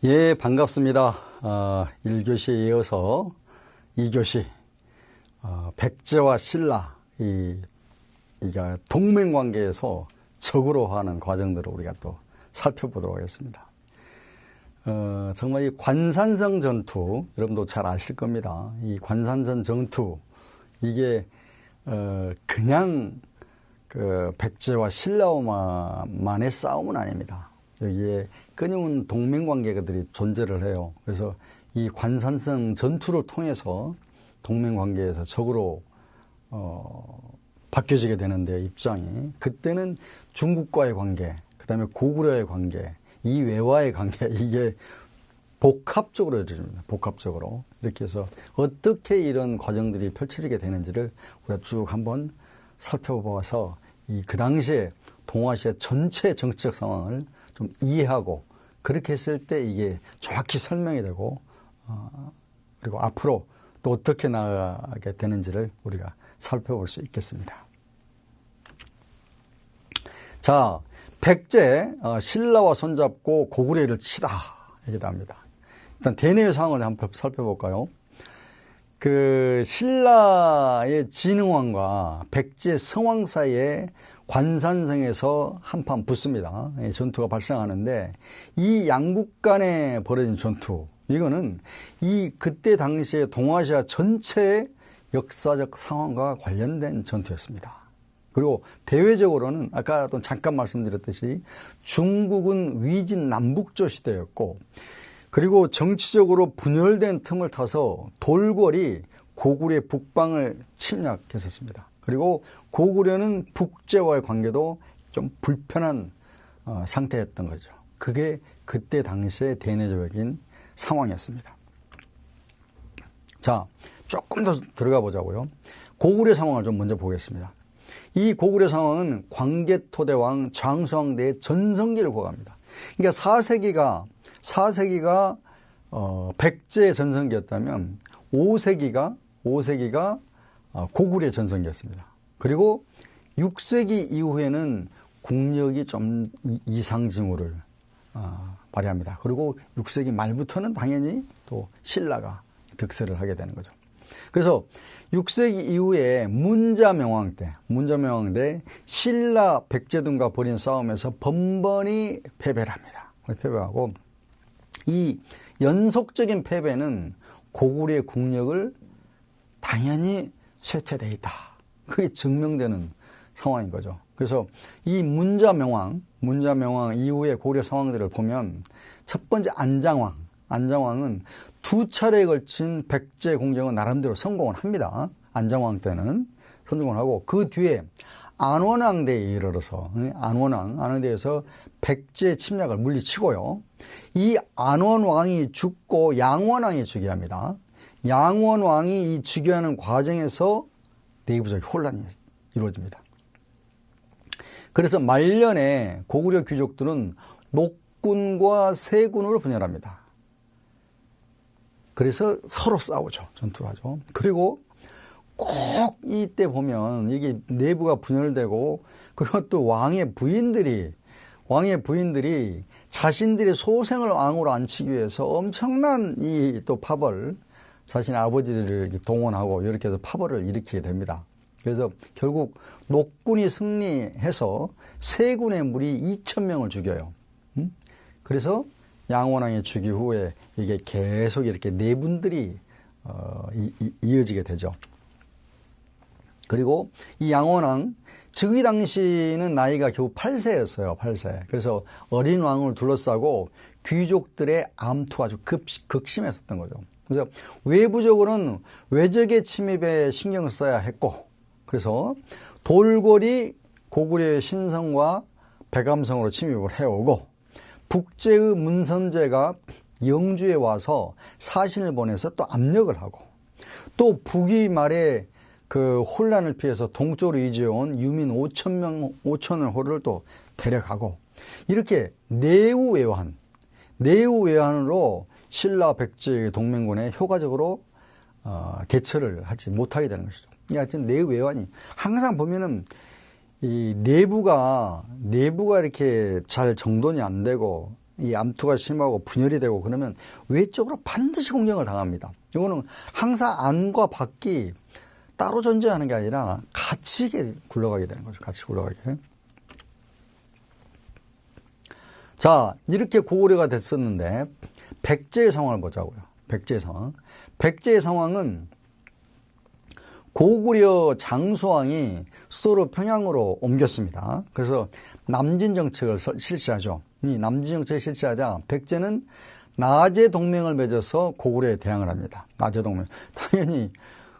예, 반갑습니다. 1교시에 이어서 2교시, 백제와 신라, 이게 동맹관계에서 적으로 하는 과정들을 우리가 또 살펴보도록 하겠습니다. 정말 이 관산성 전투, 여러분도 잘 아실 겁니다. 이 관산성 전투, 이게, 그냥 백제와 신라만의 싸움은 아닙니다. 여기에 끊임없는 동맹관계들이 존재를 해요. 그래서 이 관산성 전투를 통해서 동맹관계에서 적으로 바뀌어지게 되는데요, 입장이. 그때는 중국과의 관계, 그 다음에 고구려의 관계, 이외와의 관계, 이게 복합적으로 이루어집니다. 복합적으로. 이렇게 해서 어떻게 이런 과정들이 펼쳐지게 되는지를 우리가 쭉 한번 살펴보아서 그 당시에 동아시아 전체 정치적 상황을 좀 이해하고, 그렇게 했을 때 이게 정확히 설명이 되고, 그리고 앞으로 또 어떻게 나아가게 되는지를 우리가 살펴볼 수 있겠습니다. 자, 백제, 신라와 손잡고 고구려를 치다, 얘기도 합니다. 일단 대내의 상황을 한번 살펴볼까요? 신라의 진흥왕과 백제 성왕 사이에 관산성에서 한판 붙습니다. 전투가 발생하는데, 이 양국 간에 벌어진 전투, 이거는 그때 당시에 동아시아 전체의 역사적 상황과 관련된 전투였습니다. 그리고 대외적으로는 아까도 잠깐 말씀드렸듯이 중국은 위진 남북조 시대였고, 그리고 정치적으로 분열된 틈을 타서 돌궐이 고구려의 북방을 침략했었습니다. 그리고 고구려는 북제와의 관계도 좀 불편한 상태였던 거죠. 그게 그때 당시의 대내적인 상황이었습니다. 자, 조금 더 들어가 보자고요. 고구려 상황을 좀 먼저 보겠습니다. 이 고구려 상황은 광개토대왕 장수왕대의 전성기를 구가합니다. 그러니까 4세기가 백제의 전성기였다면 5세기가 고구려의 전성기였습니다. 그리고 6세기 이후에는 국력이 좀 이상 징후를 발휘합니다. 그리고 6세기 말부터는 당연히 또 신라가 득세를 하게 되는 거죠. 그래서 6세기 이후에 문자명왕 때 신라 백제 등과 벌인 싸움에서 번번이 패배를 합니다. 패배하고, 이 연속적인 패배는 고구려의 국력을 당연히 쇠퇴되어 있다, 그게 증명되는 상황인 거죠. 그래서 이 문자명왕 이후의 고려 상황들을 보면, 첫 번째 안장왕은 두 차례에 걸친 백제 공격은 나름대로 성공을 합니다. 안장왕 때는 성공을 하고, 그 뒤에 안원왕대에 이르러서 안원왕대에서 백제 침략을 물리치고요. 이 안원왕이 죽고 양원왕이 즉위합니다. 양원왕이 이 즉위하는 과정에서 내부적 혼란이 이루어집니다. 그래서 말년에 고구려 귀족들은 녹군과 세군으로 분열합니다. 그래서 서로 싸우죠. 전투를 하죠. 그리고 꼭 이때 보면 이게 내부가 분열되고, 그리고 또 왕의 부인들이 자신들의 소생을 왕으로 앉히기 위해서 엄청난 또 파벌, 자신의 아버지를 동원하고 이렇게 해서 파벌을 일으키게 됩니다. 그래서 결국 녹군이 승리해서 세군의 무리 2,000명을 죽여요. 그래서 양원왕의 즉위 후에 이게 계속 이렇게 내분들이 이어지게 되죠. 그리고 이 양원왕 즉위 당시는 나이가 겨우 8세였어요. 8세. 그래서 어린 왕을 둘러싸고 귀족들의 암투가 아주 극심했었던 거죠. 그래서 외부적으로는 외적의 침입에 신경을 써야 했고, 그래서 돌궐이 고구려의 신성과 백암성으로 침입을 해오고, 북제의 문선제가 영주에 와서 사신을 보내서 또 압력을 하고, 또 북위 말에 혼란을 피해서 동쪽으로 이주해온 유민 5천여 호를 또 데려가고, 이렇게 내우외환으로 신라 백제의 동맹군에 효과적으로 대처를 하지 못하게 되는 것이죠. 하여튼 내외환이 항상 보면은 이 내부가 이렇게 잘 정돈이 안 되고 이 암투가 심하고 분열이 되고 그러면 외적으로 반드시 공격을 당합니다. 이거는 항상 안과 밖이 따로 존재하는 게 아니라 같이 굴러가게 되는 거죠. 같이 굴러가게. 자, 이렇게 고구려가 됐었는데 백제의 상황을 보자고요. 백제의 상황. 백제의 상황은 고구려 장수왕이 수도를 평양으로 옮겼습니다. 그래서 남진 정책을 실시하죠. 이 남진 정책을 실시하자 백제는 나제 동맹을 맺어서 고구려에 대항을 합니다. 나제 동맹. 당연히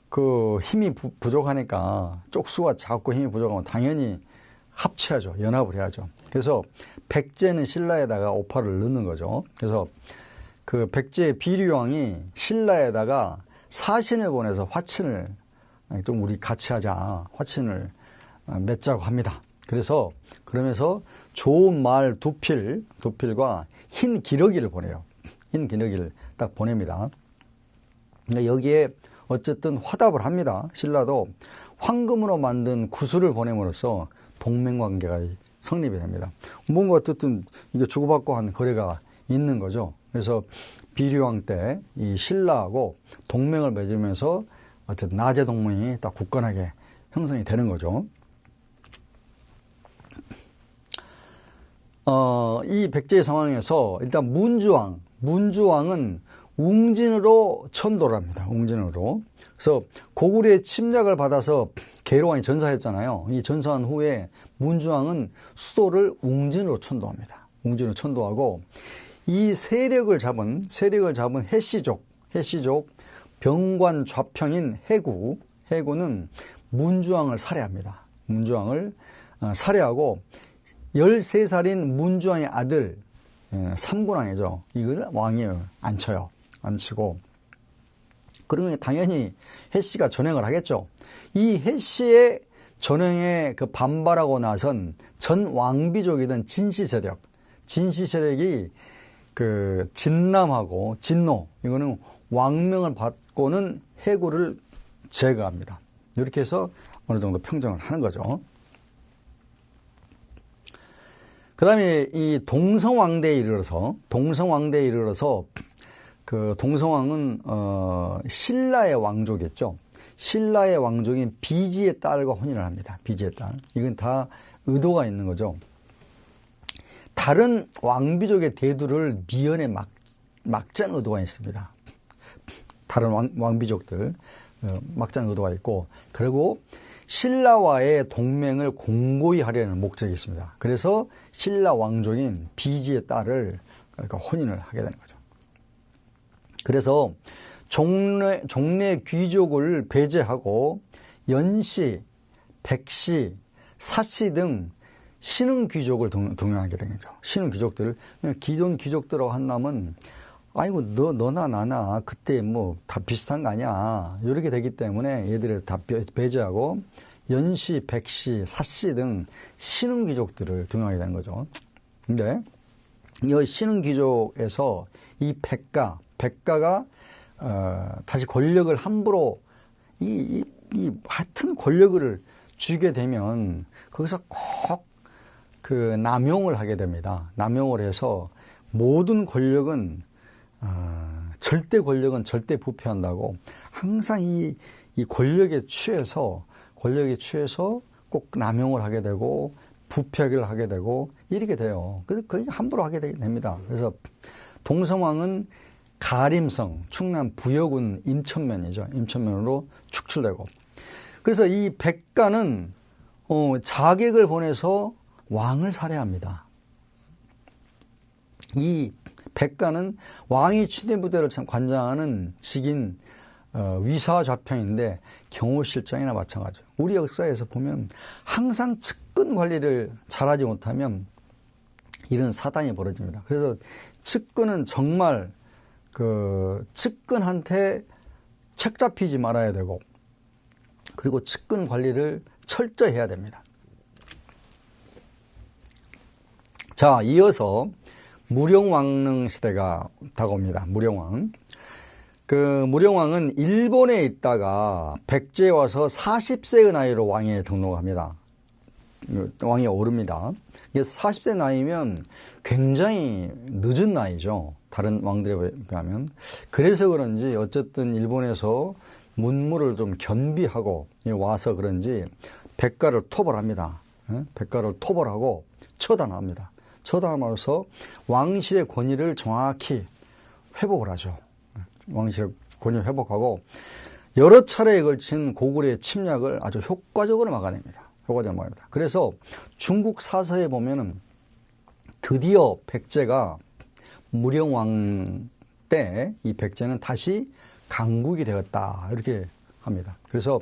그 힘이 부족하니까 쪽수가 작고 힘이 부족하면 당연히 합치하죠. 연합을 해야죠. 그래서 백제는 신라에다가 오파를 넣는 거죠. 그래서 그 백제 비류왕이 신라에다가 사신을 보내서 화친을 좀 우리 같이 하자. 화친을 맺자고 합니다. 그러면서 좋은 말 두 필과 흰 기러기를 보내요. 흰 기러기를 딱 보냅니다. 근데 여기에 어쨌든 화답을 합니다. 신라도 황금으로 만든 구슬을 보냄으로써 동맹관계가 성립이 됩니다. 뭔가 어쨌든 이게 주고받고 한 거래가 있는 거죠. 그래서 비류왕 때 이 신라하고 동맹을 맺으면서 어쨌든 나제 동맹이 딱 굳건하게 형성이 되는 거죠. 이 백제의 상황에서 일단 문주왕은 웅진으로 천도를 합니다. 웅진으로. 그래서 고구려의 침략을 받아서 계로왕이 전사했잖아요. 이 전사한 후에 문주왕은 수도를 웅진으로 천도합니다. 웅진으로 천도하고 이 세력을 잡은 해시족 병관 좌평인 해구는 문주왕을 살해합니다. 문주왕을 살해하고 13살인 문주왕의 아들 삼군왕이죠. 이걸 왕이 앉혀요. 앉히고 그러면 당연히 해씨가 전횡을 하겠죠. 이 해씨의 전횡에 그 반발하고 나선 전 왕비족이던 진시 세력이 그 진남하고 진노 이거는 왕명을 받고는 해구를 제거합니다. 이렇게 해서 어느 정도 평정을 하는 거죠. 그 다음에 이 동성왕대에 이르러서 그 동성왕은 신라의 왕족이었죠. 신라의 왕족인 비지의 딸과 혼인을 합니다. 비지의 딸. 이건 다 의도가 있는 거죠. 다른 왕비족의 대두를 미연에 막자는 의도가 있습니다. 다른 왕비족들 막자는 의도가 있고 그리고 신라와의 동맹을 공고히 하려는 목적이 있습니다. 그래서 신라 왕족인 비지의 딸을 그러니까 혼인을 하게 되는 거죠. 그래서 종래 귀족을 배제하고 연씨, 백씨, 사씨 등 신흥 귀족을 동용하게 된 거죠. 신흥 귀족들, 기존 귀족들하고 한다면 아이고 너나 나나 그때 뭐 다 비슷한 거 아니야 이렇게 되기 때문에 얘들을 다 배제하고 연씨, 백씨, 사씨 등 신흥 귀족들을 등용하게 되는 거죠. 근데 이 신흥 귀족에서 이 백가가 다시 권력을 함부로 하여튼 권력을 쥐게 되면 거기서 꼭 그 남용을 하게 됩니다. 남용을 해서 모든 권력은 절대 권력은 절대 부패한다고 항상 이 권력에 취해서 꼭 남용을 하게 되고 부패를 하게 되고 이렇게 돼요. 그래서 거의 함부로 하게 됩니다. 그래서 동성왕은 가림성, 충남 부여군 임천면이죠. 임천면으로 축출되고 그래서 이 백가는 자객을 보내서 왕을 살해합니다. 이 백가는 왕이 추대 부대를 관장하는 직인 위사좌평인데 경호실장이나 마찬가지예요. 우리 역사에서 보면 항상 측근 관리를 잘하지 못하면 이런 사단이 벌어집니다. 그래서 측근은 정말 그 측근한테 책 잡히지 말아야 되고 그리고 측근 관리를 철저히 해야 됩니다. 자, 이어서 무령왕릉 시대가 다가옵니다. 무령왕. 그 무령왕은 일본에 있다가 백제에 와서 40세의 나이로 왕위에 등록합니다. 왕이 오릅니다. 이게 40세 나이면 굉장히 늦은 나이죠. 다른 왕들에 비하면. 그래서 그런지 어쨌든 일본에서 문무를 좀 겸비하고 와서 그런지 백가를 토벌합니다. 백가를 토벌하고 처단합니다. 처단하면서 왕실의 권위를 정확히 회복을 하죠. 왕실의 권위를 회복하고 여러 차례에 걸친 고구려의 침략을 아주 효과적으로 막아냅니다. 효과적으로 막아냅니다. 그래서 중국 사서에 보면은 드디어 백제가 무령왕 때 이 백제는 다시 강국이 되었다 이렇게 합니다. 그래서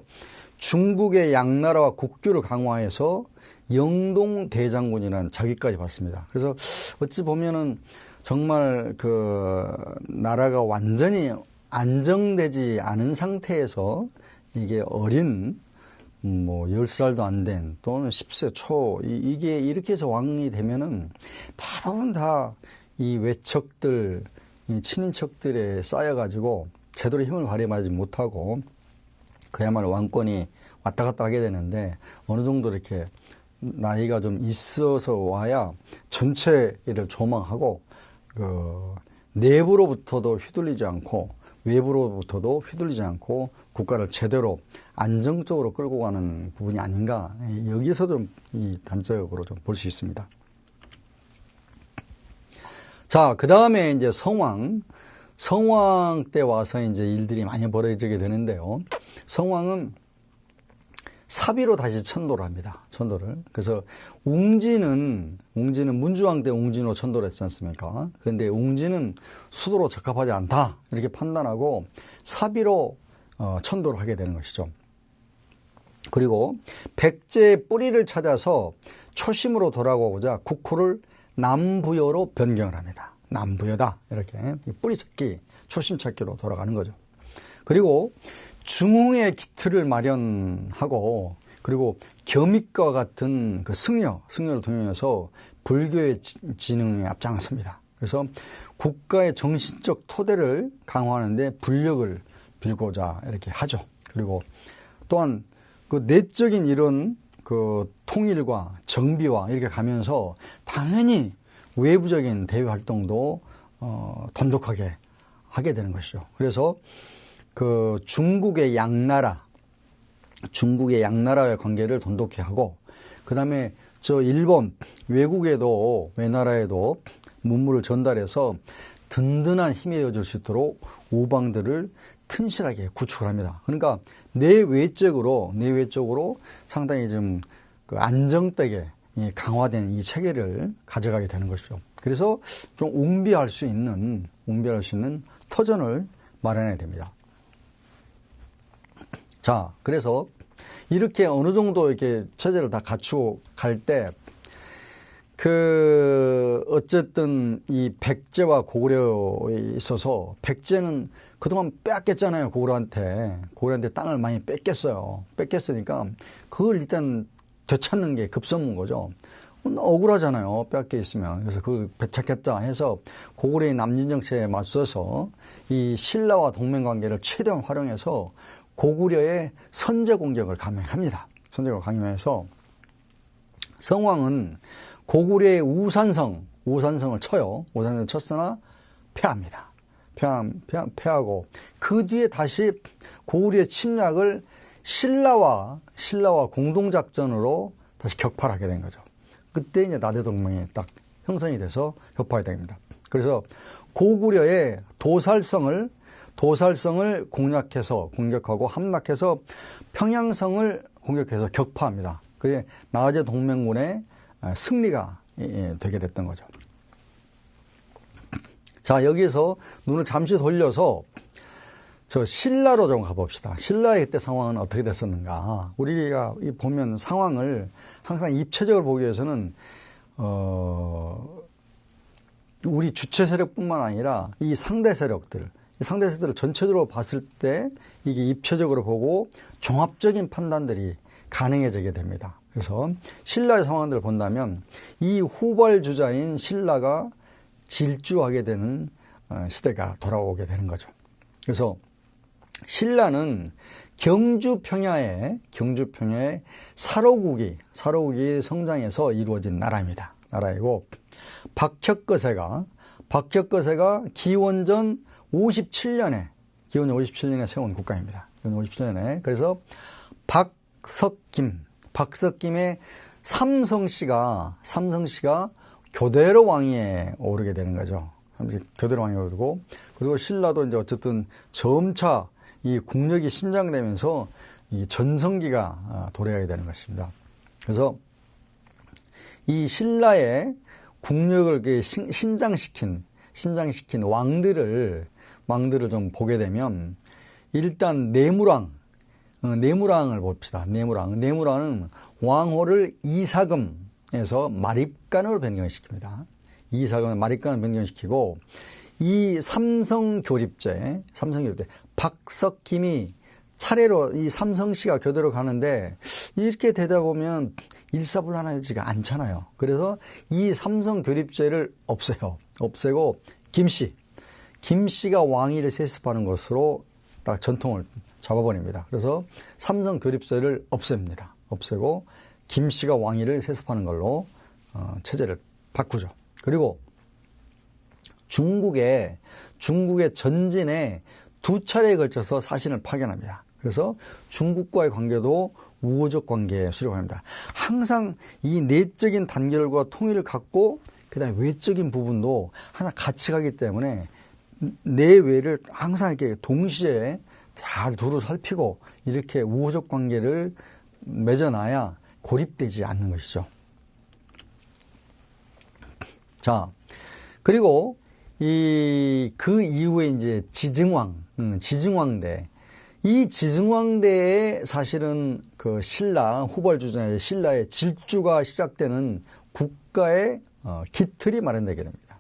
중국의 양나라와 국교를 강화해서 영동 대장군이라는 자기까지 받습니다. 그래서 어찌 보면은 정말 그 나라가 완전히 안정되지 않은 상태에서 이게 어린 뭐 10살도 안 된 또는 10세 초 이게 이렇게 해서 왕이 되면은 대부분 다 이 외척들, 이 친인척들에 쌓여가지고 제대로 힘을 발휘하지 못하고 그야말로 왕권이 왔다 갔다 하게 되는데 어느 정도 이렇게 나이가 좀 있어서 와야 전체를 조망하고 그 내부로부터도 휘둘리지 않고 외부로부터도 휘둘리지 않고 국가를 제대로 안정적으로 끌고 가는 부분이 아닌가 여기서 좀 이 단적으로 좀 볼 수 있습니다. 자, 그 다음에 이제 성왕 때 와서 이제 일들이 많이 벌어지게 되는데요. 성왕은 사비로 다시 천도를 합니다. 천도를. 그래서 웅지는 문주왕 때 웅진으로 천도를 했지 않습니까? 그런데 웅지는 수도로 적합하지 않다. 이렇게 판단하고 사비로 천도를 하게 되는 것이죠. 그리고 백제의 뿌리를 찾아서 초심으로 돌아오고자 국호를 남부여로 변경을 합니다. 남부여다. 이렇게 뿌리 찾기, 초심 찾기로 돌아가는 거죠. 그리고 중흥의 기틀을 마련하고 그리고 겸익과 같은 그 승려를 동행해서 불교의 진흥에 앞장섭니다. 그래서 국가의 정신적 토대를 강화하는데 불력을 빌고자 이렇게 하죠. 그리고 또한 그 내적인 이런 그 통일과 정비와 이렇게 가면서 당연히 외부적인 대외 활동도 돈독하게 하게 되는 것이죠. 그래서 그 중국의 양나라와의 관계를 돈독히 하고 그다음에 저 일본 외나라에도 문물을 전달해서 든든한 힘이 되어줄 수 있도록 우방들을 튼실하게 구축을 합니다. 그러니까 내외적으로 상당히 좀 그 안정되게 강화된 이 체계를 가져가게 되는 것이죠. 그래서 좀 웅비할 수 있는 터전을 마련해야 됩니다. 자, 그래서 이렇게 어느 정도 이렇게 체제를 다 갖추고 갈 때 어쨌든 이 백제와 고구려에 있어서 백제는 그동안 뺏겼잖아요. 고구려한테 땅을 많이 뺏겼으니까 그걸 일단 되찾는 게 급선무인 거죠. 억울하잖아요. 뺏겨 있으면. 그래서 그걸 되찾겠다 해서 고구려의 남진 정책에 맞서서 이 신라와 동맹 관계를 최대한 활용해서 고구려의 선제 공격을 감행합니다. 선제를 강요해서 성왕은 고구려의 우산성을 쳐요. 우산성을 쳤으나 패합니다. 패하고 그 뒤에 다시 고구려의 침략을 신라와 공동작전으로 다시 격파하게 된 거죠. 그때 이제 나대동맹이 딱 형성이 돼서 격파하게 됩니다. 그래서 고구려의 도살성을 공격하고 함락해서 평양성을 공격해서 격파합니다. 그게 나아제 동맹군의 승리가 되게 됐던 거죠. 자, 여기서 눈을 잠시 돌려서 저 신라로 좀 가봅시다. 신라의 그때 상황은 어떻게 됐었는가. 우리가 보면 상황을 항상 입체적으로 보기 위해서는 우리 주체 세력뿐만 아니라 이 상대 세력들을 전체적으로 봤을 때 이게 입체적으로 보고 종합적인 판단들이 가능해지게 됩니다. 그래서 신라의 상황들을 본다면 이 후발주자인 신라가 질주하게 되는 시대가 돌아오게 되는 거죠. 그래서 신라는 경주 평야에 사로국이 성장해서 이루어진 나라이고, 박혁거세가 기원전 57년에 세운 국가입니다. 57년에. 그래서 박석김의 삼성씨가 교대로 왕위에 오르게 되는 거죠. 교대로 왕위에 오르고, 그리고 신라도 이제 어쨌든 점차 이 국력이 신장되면서 이 전성기가 도래하게 되는 것입니다. 그래서 이 신라의 국력을 신장시킨 왕들을 좀 보게 되면, 일단 내무랑을 봅시다. 내무랑은 왕호를 이사금에서 마립간으로 변경시킵니다. 이사금을 마립간으로 변경시키고, 이 삼성교립제 박석김이 차례로 이 삼성씨가 교대로 가는데, 이렇게 되다 보면 일사불란하지가 않잖아요. 그래서 이 삼성교립제를 없애고 김씨가 왕위를 세습하는 것으로 딱 전통을 잡아버립니다. 그래서 삼성교립제를 없애고 김씨가 왕위를 세습하는 걸로 체제를 바꾸죠. 그리고 중국의 전진에 2차례에 걸쳐서 사신을 파견합니다. 그래서 중국과의 관계도 우호적 관계에 수립합니다. 항상 이 내적인 단결과 통일을 갖고, 그 다음에 외적인 부분도 하나 같이 가기 때문에 내외를 항상 이렇게 동시에 잘 두루 살피고 이렇게 우호적 관계를 맺어놔야 고립되지 않는 것이죠. 자, 그리고 그 이후에 이제 지증왕대. 이 지증왕대에 사실은 그 후벌주전의 신라의 질주가 시작되는 국가의 기틀이 마련되게 됩니다.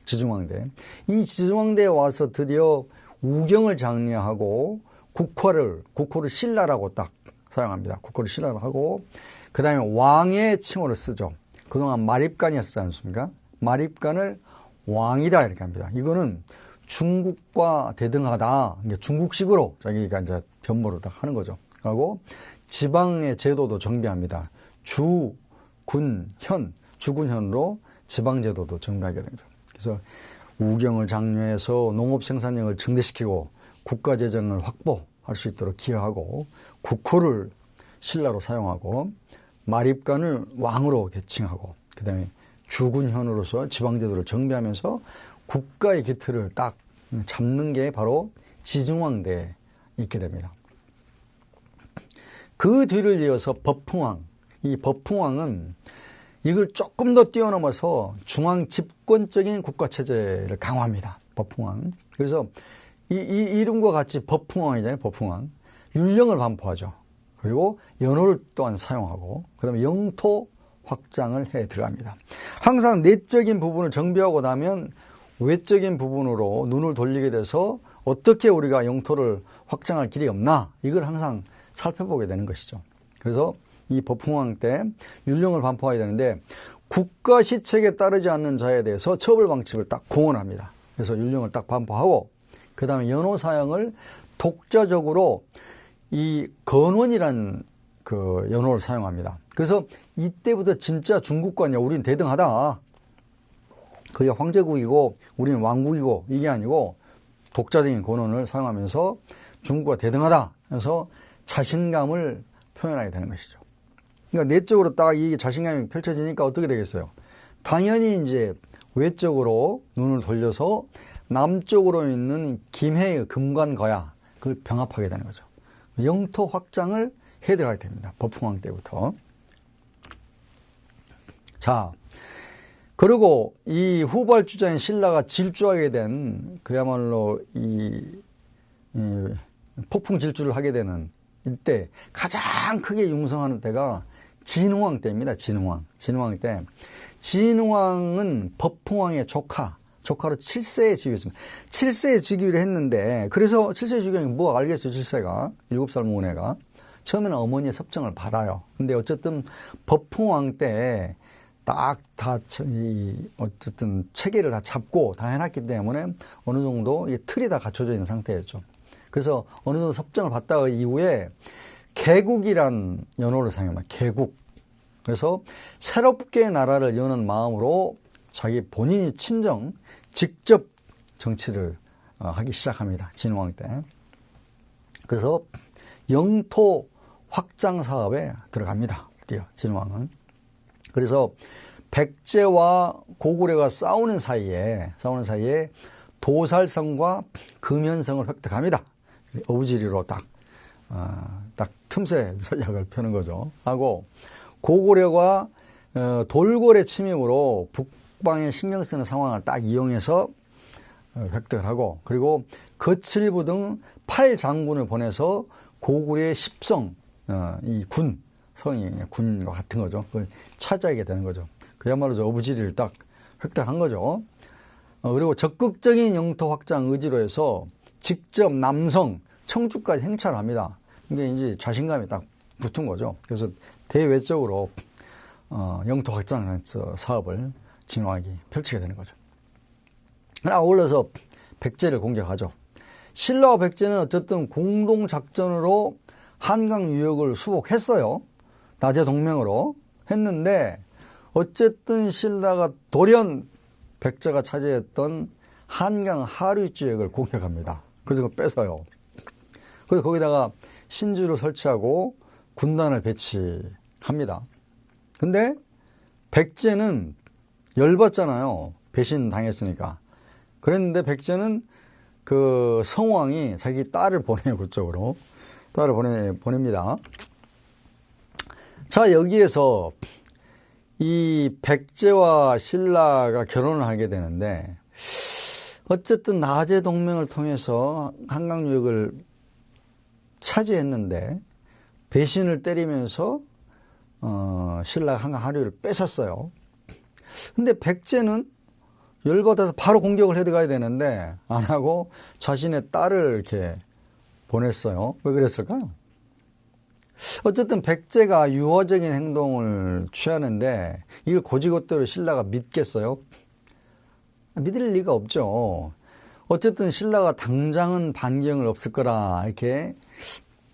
지증왕대. 이 지증왕대에 와서 드디어 우경을 장려하고 국호를 신라라고 딱 사용합니다. 국호를 신라라고 하고, 그 다음에 왕의 칭호를 쓰죠. 그동안 마립간이었지 않습니까? 마립간을 왕이다 이렇게 합니다. 이거는 중국과 대등하다. 중국식으로 자기가 이제 변모를 딱 하는 거죠. 그리고 지방의 제도도 정비합니다. 주군현으로 지방 제도도 정비하게 됩니다. 그래서 우경을 장려해서 농업 생산량을 증대시키고 국가 재정을 확보할 수 있도록 기여하고, 국호를 신라로 사용하고, 마립간을 왕으로 개칭하고, 그다음에 주군현으로서 지방 제도를 정비하면서 국가의 기틀을 딱 잡는 게 바로 지증왕대에 있게 됩니다. 그 뒤를 이어서 법흥왕. 이 법흥왕은 이걸 조금 더 뛰어넘어서 중앙 집권적인 국가체제를 강화합니다. 법흥왕. 그래서 이 이름과 같이 법흥왕이잖아요. 법흥왕. 율령을 반포하죠. 그리고 연호를 또한 사용하고, 그 다음에 영토 확장을 해 들어갑니다. 항상 내적인 부분을 정비하고 나면 외적인 부분으로 눈을 돌리게 돼서 어떻게 우리가 영토를 확장할 길이 없나, 이걸 항상 살펴보게 되는 것이죠. 그래서 이 법흥왕 때 율령을 반포해야 되는데, 국가 시책에 따르지 않는 자에 대해서 처벌 방침을 딱 공언합니다. 그래서 율령을 딱 반포하고, 그 다음에 연호 사형을 독자적으로 이 건원이라는 그 연호를 사용합니다. 그래서 이때부터 진짜 중국과 우리는 대등하다. 그게 황제국이고 우리는 왕국이고, 이게 아니고 독자적인 권원을 사용하면서 중국과 대등하다. 그래서 자신감을 표현하게 되는 것이죠. 그러니까 내적으로 딱 이 자신감이 펼쳐지니까 어떻게 되겠어요? 당연히 이제 외적으로 눈을 돌려서 남쪽으로 있는 김해의 금관거야, 그걸 병합하게 되는 거죠. 영토 확장을 해 들어가게 됩니다. 법흥왕 때부터. 자, 그리고 이 후발주자인 신라가 질주하게 된, 그야말로 폭풍 질주를 하게 되는 이때 가장 크게 융성하는 때가 진흥왕 때입니다. 진흥왕 때. 진흥왕은 법흥왕의 조카로 7세에 즉위했습니다. 7세에 즉위를 했는데, 그래서 7세에 즉위하면 뭐 알겠어요, 7세가. 7살 먹은 애가. 처음에는 어머니의 섭정을 받아요. 근데 어쨌든 법흥왕 때 딱 다 어쨌든 체계를 다 잡고 다 해놨기 때문에 어느 정도 틀이 다 갖춰져 있는 상태였죠. 그래서 어느 정도 섭정을 받다가 이후에 개국이란 연호를 사용합니다. 개국. 그래서 새롭게 나라를 여는 마음으로 자기 본인이 직접 정치를 하기 시작합니다. 진흥왕 때. 그래서 영토 확장 사업에 들어갑니다. 드디어 진흥왕은. 그래서 백제와 고구려가 싸우는 사이에 도살성과 금현성을 획득합니다. 어부지리로 딱 틈새 전략을 펴는 거죠. 하고 고구려가 돌고래 침입으로 북방에 신경 쓰는 상황을 딱 이용해서 획득을 하고, 그리고 거칠부 등 8장군을 보내서 고구려의 10성, 이 성이 군과 같은 거죠. 그걸 차지하게 되는 거죠. 그야말로 저 어부지리를 딱 획득한 거죠. 그리고 적극적인 영토 확장 의지로 해서 직접 남성, 청주까지 행차를 합니다. 이게 이제 자신감이 딱 붙은 거죠. 그래서 대외적으로 영토 확장 사업을 진흥왕이 펼치게 되는 거죠. 아울러서 백제를 공격하죠. 신라와 백제는 어쨌든 공동작전으로 한강 유역을 수복했어요. 낮의 동맹으로 했는데, 어쨌든 신라가 돌연 백제가 차지했던 한강 하류 지역을 공격합니다. 그래서 그걸 뺏어요. 그래서 거기다가 신주를 설치하고 군단을 배치합니다. 근데 백제는 열받잖아요. 배신 당했으니까. 그랬는데 백제는 그 성왕이 자기 딸을 보내요. 그쪽으로. 딸을 보냅니다. 자, 여기에서 이 백제와 신라가 결혼을 하게 되는데, 어쨌든 낮의 동맹을 통해서 한강 유역을 차지했는데 배신을 때리면서 신라가 한강 하류를 뺏었어요. 근데 백제는 열받아서 바로 공격을 해들어가야 되는데 안 하고 자신의 딸을 이렇게 보냈어요. 왜 그랬을까요? 어쨌든 백제가 유화적인 행동을 취하는데 이걸 고지것대로 신라가 믿겠어요? 믿을 리가 없죠. 어쨌든 신라가 당장은 반경을 없을 거라 이렇게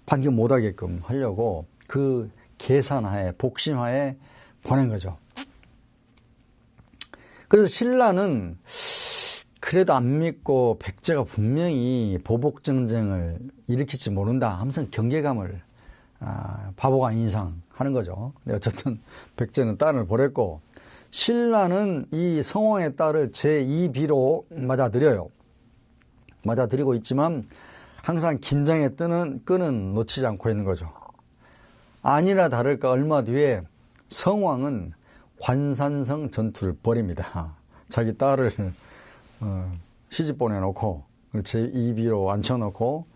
반경 못하게끔 하려고 그 계산하에, 복심하에 보낸 거죠. 그래서 신라는 그래도 안 믿고 백제가 분명히 보복전쟁을 일으킬지 모른다 하면서 경계감을 바보가 아닌 이상 하는 거죠. 근데 어쨌든 백제는 딸을 보냈고, 신라는 이 성왕의 딸을 제2비로 맞아들여요. 맞아들이고 있지만 항상 긴장의 끈은 놓치지 않고 있는 거죠. 아니나 다를까 얼마 뒤에 성왕은 관산성 전투를 벌입니다. 자기 딸을 시집 보내놓고 제2비로 앉혀놓고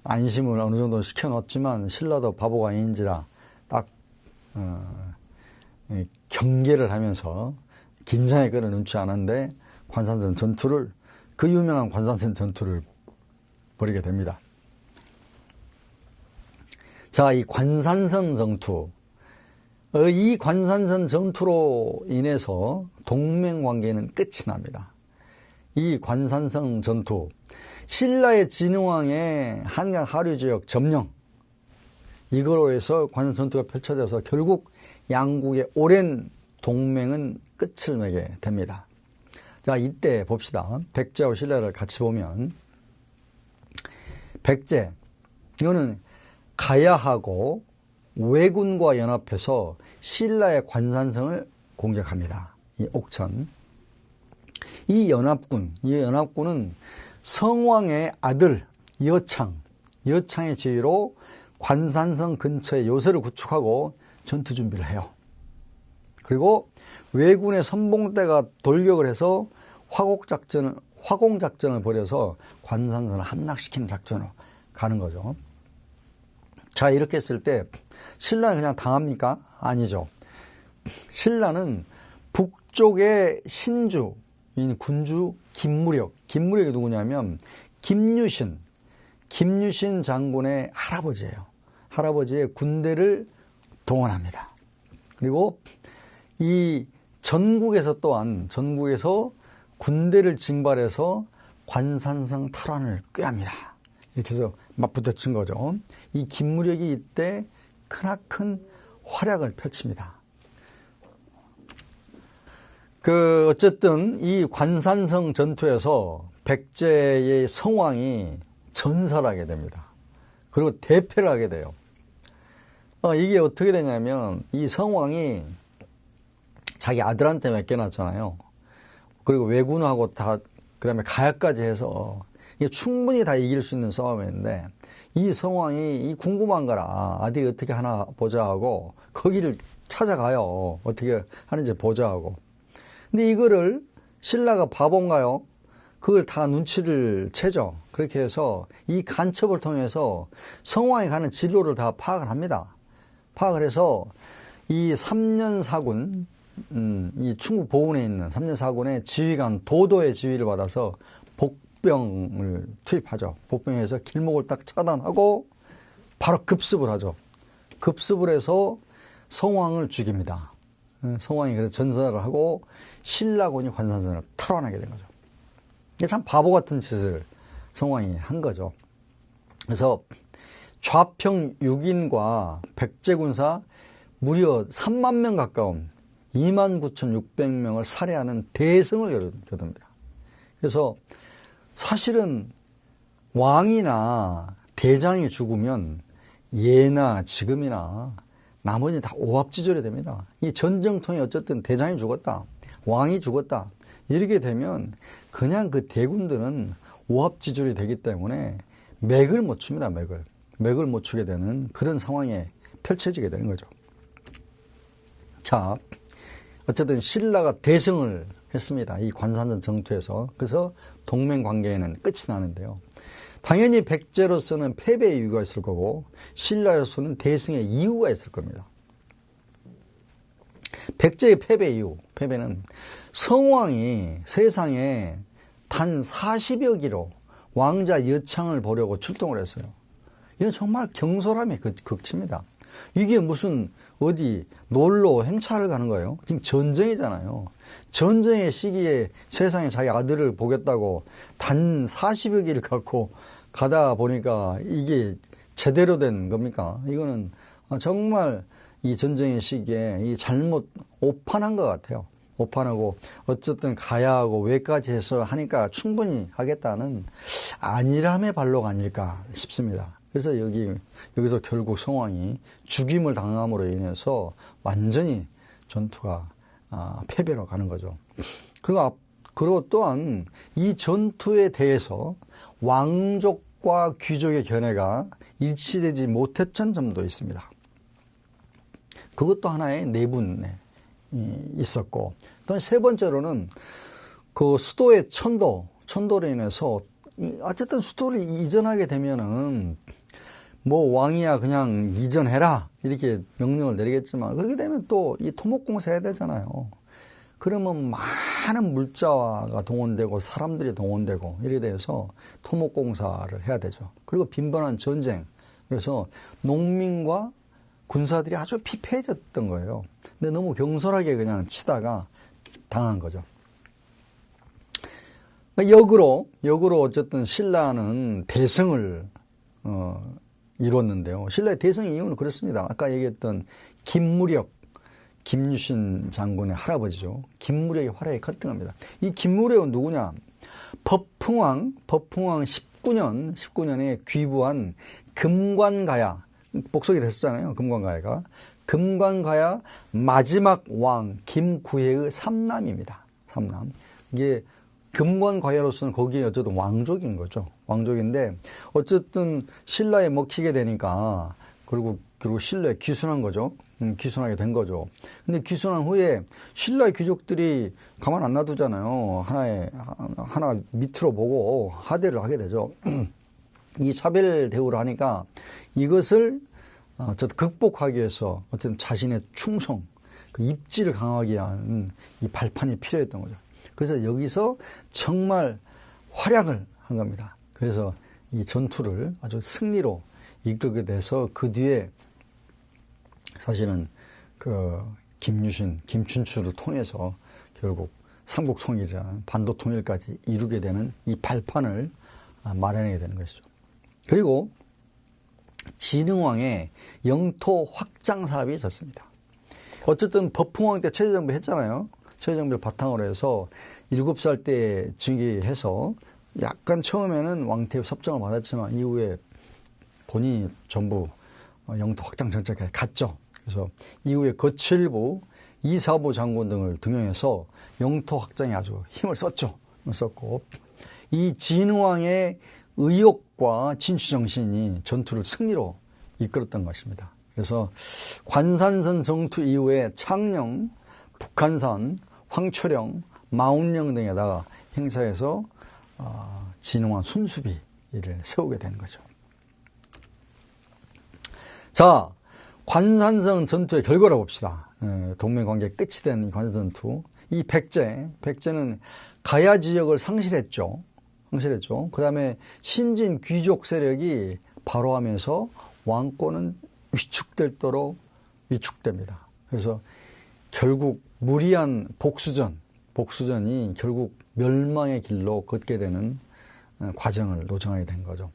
안심을 어느 정도 시켜놓았지만 신라도 바보가 아닌지라 딱 경계를 하면서 긴장의 끈을 놓지 않은데 관산성 전투를, 그 유명한 관산성 전투를 벌이게 됩니다. 자, 이 관산성 전투, 이 관산성 전투로 인해서 동맹 관계는 끝이 납니다. 이 관산성 전투, 신라의 진흥왕의 한강 하류 지역 점령, 이거로 해서 관산성 전투가 펼쳐져서 결국 양국의 오랜 동맹은 끝을 맺게 됩니다. 자, 이때 봅시다. 백제와 신라를 같이 보면, 백제, 이거는 가야하고 왜군과 연합해서 신라의 관산성을 공격합니다. 이 옥천. 이 연합군은 성왕의 아들 여창의 지휘로 관산성 근처에 요새를 구축하고 전투 준비를 해요. 그리고 왜군의 선봉대가 돌격을 해서 화공작전을 벌여서 관산성을 함락시키는 작전으로 가는 거죠. 자, 이렇게 했을 때 신라는 그냥 당합니까? 아니죠. 신라는 북쪽의 신주, 군주 김무력이 누구냐면 김유신 장군의 할아버지예요. 할아버지의 군대를 동원합니다. 그리고 이 전국에서 군대를 징발해서 관산성 탈환을 꾀합니다. 이렇게 해서 맞부딪힌 거죠. 이 김무력이 이때 크나큰 활약을 펼칩니다. 어쨌든 이 관산성 전투에서 백제의 성왕이 전사를 하게 됩니다. 그리고 대패를 하게 돼요. 이게 어떻게 되냐면 이 성왕이 자기 아들한테 맡겨놨잖아요. 그리고 왜군하고 다 그다음에 가야까지 해서 이게 충분히 다 이길 수 있는 싸움이었는데 이 성왕이 이 궁금한 거라 아들이 어떻게 하나 보자 하고 거기를 찾아가요. 어떻게 하는지 보자 하고. 근데 이거를 신라가 바본가요? 그걸 다 눈치를 채죠. 그렇게 해서 이 간첩을 통해서 성왕이 가는 진로를 다 파악을 합니다. 파악을 해서 이 3년4군, 이 충북 보은에 있는 3년4군의 지휘관 도도의 지휘를 받아서 복병을 투입하죠. 복병에서 길목을 딱 차단하고 바로 급습을 하죠. 급습을 해서 성왕을 죽입니다. 성왕이 그래서 전사를 하고 신라군이 관산성을 탈환하게 된 거죠. 이게 참 바보 같은 짓을 성왕이 한 거죠. 그래서 좌평 6인과 백제군사 무려 3만 명 가까운 29,600명을 살해하는 대성을 거둡니다. 그래서 사실은 왕이나 대장이 죽으면 예나 지금이나 나머지 다 오합지졸이 됩니다. 이 전쟁통에 어쨌든 대장이 죽었다, 왕이 죽었다 이렇게 되면 그냥 그 대군들은 오합지졸이 되기 때문에 맥을 못 춥니다. 맥을 못 추게 되는 그런 상황에 펼쳐지게 되는 거죠. 자, 어쨌든 신라가 대승을 했습니다. 이 관산전 정투에서. 그래서 동맹 관계에는 끝이 나는데요. 당연히 백제로서는 패배의 이유가 있을 거고 신라로서는 대승의 이유가 있을 겁니다. 백제의 패배 이유, 패배는 성왕이 세상에 단 40여 기로 왕자 여창을 보려고 출동을 했어요. 이건 정말 경솔함의 극치입니다. 이게 무슨 어디 놀러 행차를 가는 거예요? 지금 전쟁이잖아요. 전쟁의 시기에 세상에 자기 아들을 보겠다고 단 40여 기를 갖고 가다 보니까 이게 제대로 된 겁니까? 이거는 정말 이 전쟁의 시기에 이 잘못 오판한 것 같아요. 오판하고 어쨌든 가야 하고 왜까지 해서 하니까 충분히 하겠다는 안일함의 발로가 아닐까 싶습니다. 그래서 여기서 결국 성왕이 죽임을 당함으로 인해서 완전히 전투가 패배로 가는 거죠. 그리고 또한 이 전투에 대해서 왕족과 귀족의 견해가 일치되지 못했던 점도 있습니다. 그것도 하나의 내분이 있었고, 또 세 번째로는 그 수도의 천도로 인해서 어쨌든 수도를 이전하게 되면은 뭐 왕이야 그냥 이전해라 이렇게 명령을 내리겠지만 그렇게 되면 또 이 토목공사 해야 되잖아요. 그러면 많은 물자가 동원되고 사람들이 동원되고 이렇게 돼서 토목공사를 해야 되죠. 그리고 빈번한 전쟁. 그래서 농민과 군사들이 아주 피폐해졌던 거예요. 근데 너무 경솔하게 그냥 치다가 당한 거죠. 역으로 어쨌든 신라는 대승을 이뤘는데요. 신라의 대승의 이유는 그렇습니다. 아까 얘기했던 김유신 장군의 할아버지죠. 김무력의 활약이 컸등합니다. 이 김무력은 누구냐? 법흥왕 19년에 귀부한 금관가야, 복속이 됐었잖아요. 금관가야 마지막 왕 김구혜의 삼남입니다. 삼남. 이게 금관과야로서는 거기에 어쨌든 왕족인 거죠. 왕족인데 어쨌든 신라에 먹히게 되니까 그리고 신라에 기순한 거죠. 기순하게 된 거죠. 근데 기순한 후에 신라의 귀족들이 가만 안 놔두잖아요. 하나 밑으로 보고 하대를 하게 되죠. 이 차별 대우를 하니까 이것을 어쨌든 극복하기 위해서 어쨌든 자신의 충성, 그 입지를 강하게 하는 이 발판이 필요했던 거죠. 그래서 여기서 정말 활약을 한 겁니다. 그래서 이 전투를 아주 승리로 이끌게 돼서 그 뒤에 사실은 그 김유신, 김춘추를 통해서 결국 삼국통일이라는 반도통일까지 이루게 되는 이 발판을 마련하게 되는 것이죠. 그리고 진흥왕의 영토 확장 사업이 있었습니다. 어쨌든 법흥왕 때 체제정비 했잖아요. 체제정비를 바탕으로 해서 7살 때 즉위해서 약간 처음에는 왕태의 섭정을 받았지만 이후에 본인이 전부 영토 확장 정책에 갔죠. 그래서 이후에 거칠부, 이사부 장군 등을 등용해서 영토 확장에 아주 힘을 썼죠. 썼고 이 진흥왕의 의욕과 진취정신이 전투를 승리로 이끌었던 것입니다. 그래서 관산선 정투 이후에 창녕, 북한산, 황초령, 마운령 등에다가 행사해서 진흥왕 순수비를 세우게 된 거죠. 자, 관산성 전투의 결과를 봅시다. 동맹관계 끝이 된 이 관산성 전투. 이 백제는 가야 지역을 상실했죠. 그 다음에 신진 귀족 세력이 발호하면서 왕권은 위축됩니다. 그래서 결국 무리한 복수전이 결국 멸망의 길로 걷게 되는 과정을 노정하게 된 거죠.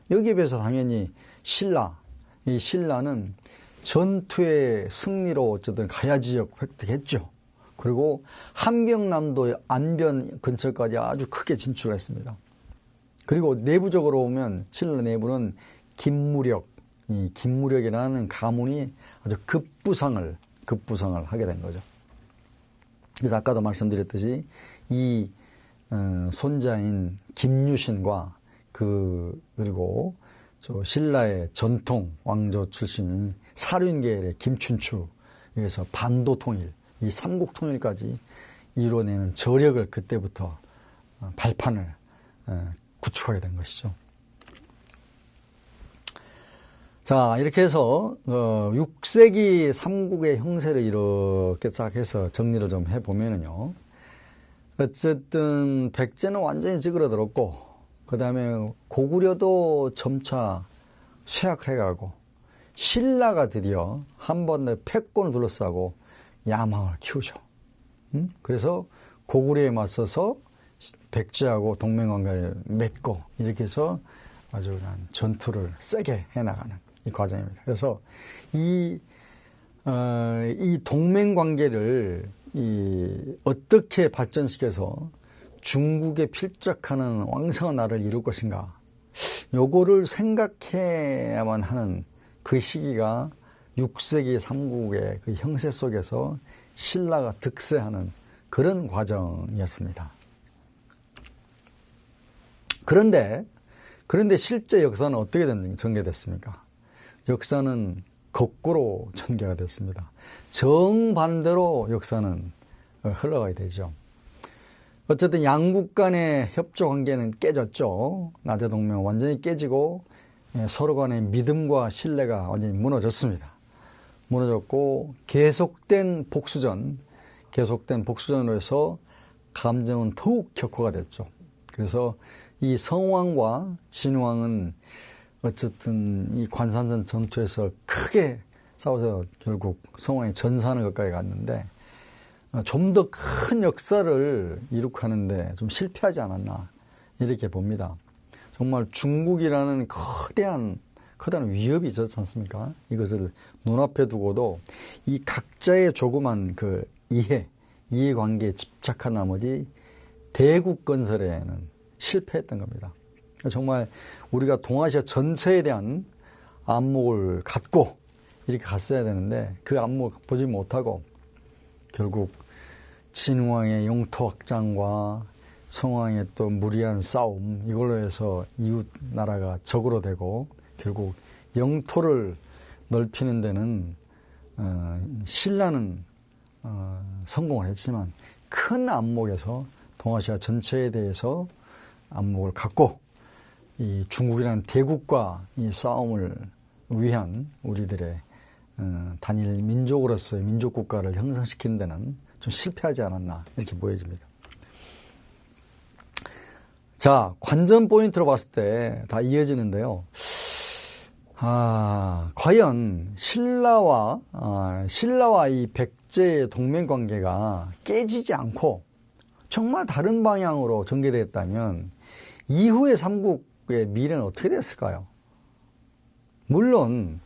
여기에 비해서 당연히 이 신라는 전투의 승리로 어쨌든 가야 지역 획득했죠. 그리고 함경남도의 안변 근처까지 아주 크게 진출했습니다. 그리고 내부적으로 보면 신라 내부는 이 김무력이라는 가문이 아주 급부상을 하게 된 거죠. 그래서 아까도 말씀드렸듯이 이 손자인 김유신과 그리고 신라의 전통 왕조 출신인 사륜계열의 김춘추에서 반도 통일, 이 삼국 통일까지 이뤄내는 저력을 그때부터 발판을 구축하게 된 것이죠. 자, 이렇게 해서 6세기 삼국의 형세를 이렇게 딱 해서 정리를 좀 해보면은요. 어쨌든 백제는 완전히 찌그러들었고 그 다음에 고구려도 점차 쇠약해가고 신라가 드디어 한 번 더 패권을 둘러싸고 야망을 키우죠. 그래서 고구려에 맞서서 백제하고 동맹관계를 맺고 이렇게 해서 아주 그냥 전투를 세게 해나가는 이 과정입니다. 그래서 이 동맹관계를 어떻게 발전시켜서 중국에 필적하는 왕성한 나라를 이룰 것인가, 요거를 생각해야만 하는 그 시기가 6세기 삼국의 그 형세 속에서 신라가 득세하는 그런 과정이었습니다. 그런데 실제 역사는 어떻게 전개됐습니까? 역사는 거꾸로 전개가 됐습니다. 정반대로 역사는 흘러가게 되죠. 어쨌든 양국 간의 협조 관계는 깨졌죠. 나제동맹 완전히 깨지고 서로 간의 믿음과 신뢰가 완전히 무너졌습니다. 무너졌고 계속된 복수전으로 해서 감정은 더욱 격화가 됐죠. 그래서 이 성왕과 진왕은 어쨌든 이 관산전 전투에서 크게 싸워서 결국 성왕이 전사하는 것까지 갔는데 좀 더 큰 역사를 이룩 하는데 좀 실패하지 않았나 이렇게 봅니다. 정말 중국이라는 커다란 위협이 있었지 않습니까? 이것을 눈앞에 두고도 이 각자의 조그만 그 이해관계에 집착한 나머지 대국 건설에는 실패했던 겁니다. 정말 우리가 동아시아 전체에 대한 안목을 갖고 이렇게 갔어야 되는데 그 안목을 보지 못하고 결국 진왕의 영토 확장과 성왕의 또 무리한 싸움, 이걸로 해서 이웃 나라가 적으로 되고 결국 영토를 넓히는 데는 신라는 성공을 했지만 큰 안목에서 동아시아 전체에 대해서 안목을 갖고 이 중국이라는 대국과 이 싸움을 위한 우리들의 단일 민족으로서의 민족국가를 형성시키는 데는 좀 실패하지 않았나 이렇게 보여집니다. 자, 관전 포인트로 봤을 때 다 이어지는데요. 과연 신라와 이 백제의 동맹 관계가 깨지지 않고 정말 다른 방향으로 전개되었다면 이후의 삼국의 미래는 어떻게 됐을까요? 물론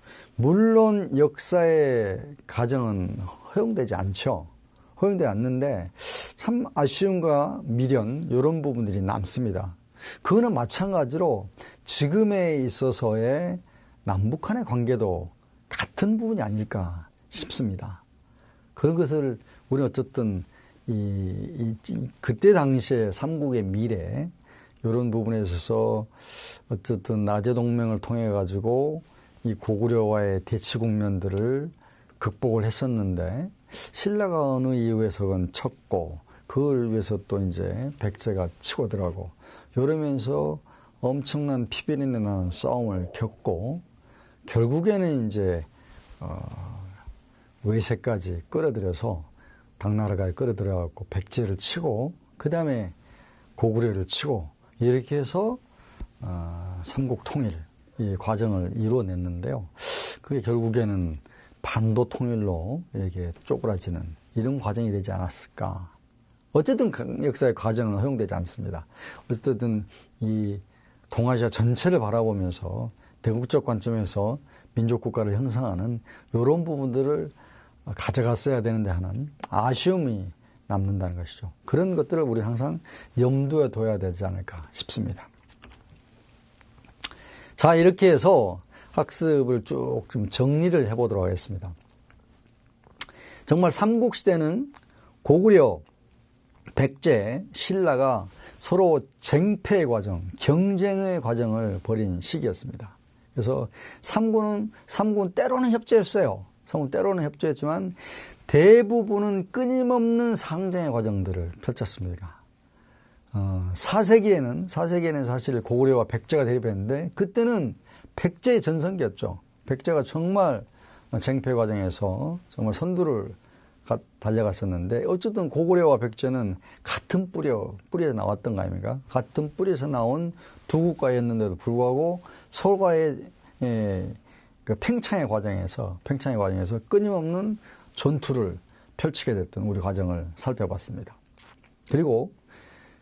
역사의 과정은 허용되지 않죠. 허용되지 않는데 참 아쉬움과 미련 이런 부분들이 남습니다. 그거는 마찬가지로 지금에 있어서의 남북한의 관계도 같은 부분이 아닐까 싶습니다. 그런 것을 우리 어쨌든 그때 당시에 삼국의 미래 이런 부분에 있어서 어쨌든 나제 동맹을 통해 가지고 이 고구려와의 대치 국면들을 극복을 했었는데 신라가 어느 이후에서는 쳤고 그걸 위해서 또 이제 백제가 치고 들어가고 이러면서 엄청난 피비린내 나는 싸움을 겪고 결국에는 이제 외세까지 끌어들여서 당나라가 끌어들여갖고 백제를 치고 그 다음에 고구려를 치고 이렇게 해서 삼국 통일 이 과정을 이루어냈는데요. 그게 결국에는 반도 통일로 이렇게 쪼그라지는 이런 과정이 되지 않았을까. 어쨌든 역사의 과정은 허용되지 않습니다. 어쨌든 이 동아시아 전체를 바라보면서 대국적 관점에서 민족국가를 형성하는 이런 부분들을 가져갔어야 되는데 하는 아쉬움이 남는다는 것이죠. 그런 것들을 우리 항상 염두에 둬야 되지 않을까 싶습니다. 자, 이렇게 해서 학습을 쭉 좀 정리를 해보도록 하겠습니다. 정말 삼국시대는 고구려, 백제, 신라가 서로 쟁패의 과정, 경쟁의 과정을 벌인 시기였습니다. 그래서 삼국은 때로는 협조했어요. 삼국은 때로는 협조했지만 대부분은 끊임없는 상쟁의 과정들을 펼쳤습니다. 4세기에는 사실 고구려와 백제가 대립했는데 그때는 백제의 전성기였죠. 백제가 정말 쟁패 과정에서 정말 선두를 달려갔었는데 어쨌든 고구려와 백제는 같은 뿌리에서 나왔던 거 아닙니까? 같은 뿌리에서 나온 두 국가였는데도 불구하고 서로의 그 팽창의 과정에서 끊임없는 전투를 펼치게 됐던 우리 과정을 살펴봤습니다. 그리고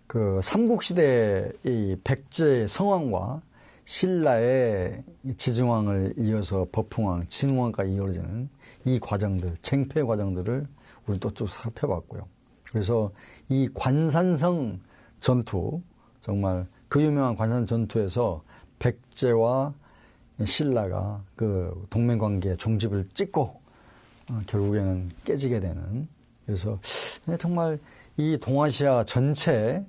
그 삼국시대의 이 백제의 성왕과 신라의 지증왕을 이어서 법흥왕, 진흥왕까지 이어지는 이 과정들, 쟁패 과정들을 우리 또 쭉 살펴봤고요. 그래서 이 관산성 전투, 정말 그 유명한 관산 전투에서 백제와 신라가 그 동맹관계 종집을 찍고 결국에는 깨지게 되는, 그래서 정말 이 동아시아 전체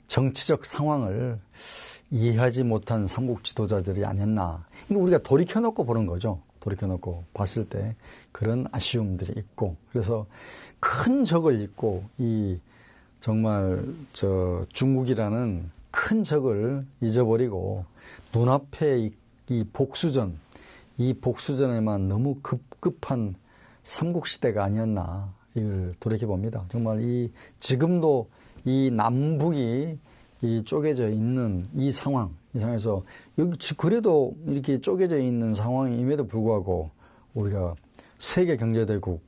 정치적 상황을 이해하지 못한 삼국 지도자들이 아니었나. 이거 우리가 돌이켜놓고 보는 거죠. 돌이켜놓고 봤을 때 그런 아쉬움들이 있고, 그래서 큰 적을 잊고 이 정말 중국이라는 큰 적을 잊어버리고 눈앞에 이 복수전에만 너무 급급한 삼국시대가 아니었나, 이걸 돌이켜봅니다. 정말 지금도 이 남북이 쪼개져 있는 이 상황에서 그래도 이렇게 쪼개져 있는 상황임에도 불구하고 우리가 세계 경제대국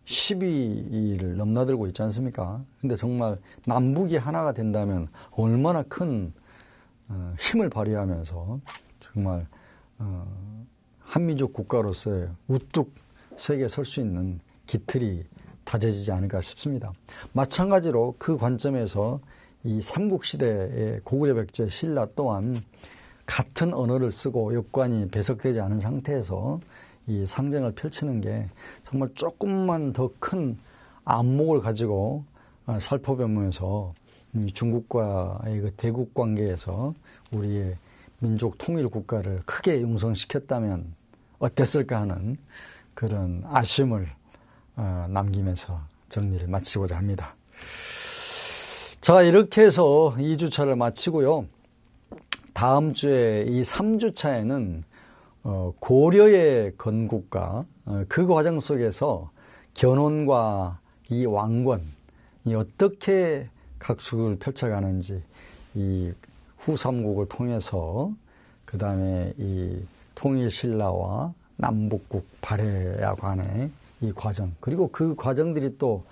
10위를 넘나들고 있지 않습니까? 근데 정말 남북이 하나가 된다면 얼마나 큰 힘을 발휘하면서 정말 한민족 국가로서의 우뚝 세계에 설 수 있는 기틀이 다져지지 않을까 싶습니다. 마찬가지로 그 관점에서 이 삼국시대의 고구려, 백제, 신라 또한 같은 언어를 쓰고 역관이 배석되지 않은 상태에서 이 상쟁을 펼치는 게 정말 조금만 더 큰 안목을 가지고 살펴보면서 중국과의 그 대국 관계에서 우리의 민족 통일 국가를 크게 융성시켰다면 어땠을까 하는 그런 아쉬움을 남기면서 정리를 마치고자 합니다. 자, 이렇게 해서 2주차를 마치고요. 다음 주에 이 3주차에는 고려의 건국과 그 과정 속에서 견훤과 이 왕권이 어떻게 각축을 펼쳐가는지, 이 후삼국을 통해서 그 다음에 이 통일신라와 남북국 발해와 관의 이 과정, 그리고 그 과정들이 또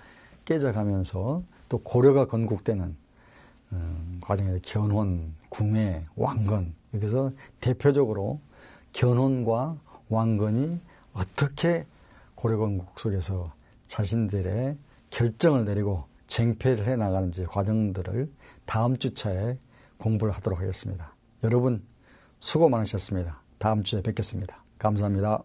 깨져가면서 또 고려가 건국되는 과정에서 견훤, 궁예, 왕건, 여기서 대표적으로 견훤과 왕건이 어떻게 고려건국 속에서 자신들의 결정을 내리고 쟁패를 해나가는지 과정들을 다음 주차에 공부를 하도록 하겠습니다. 여러분 수고 많으셨습니다. 다음 주에 뵙겠습니다. 감사합니다.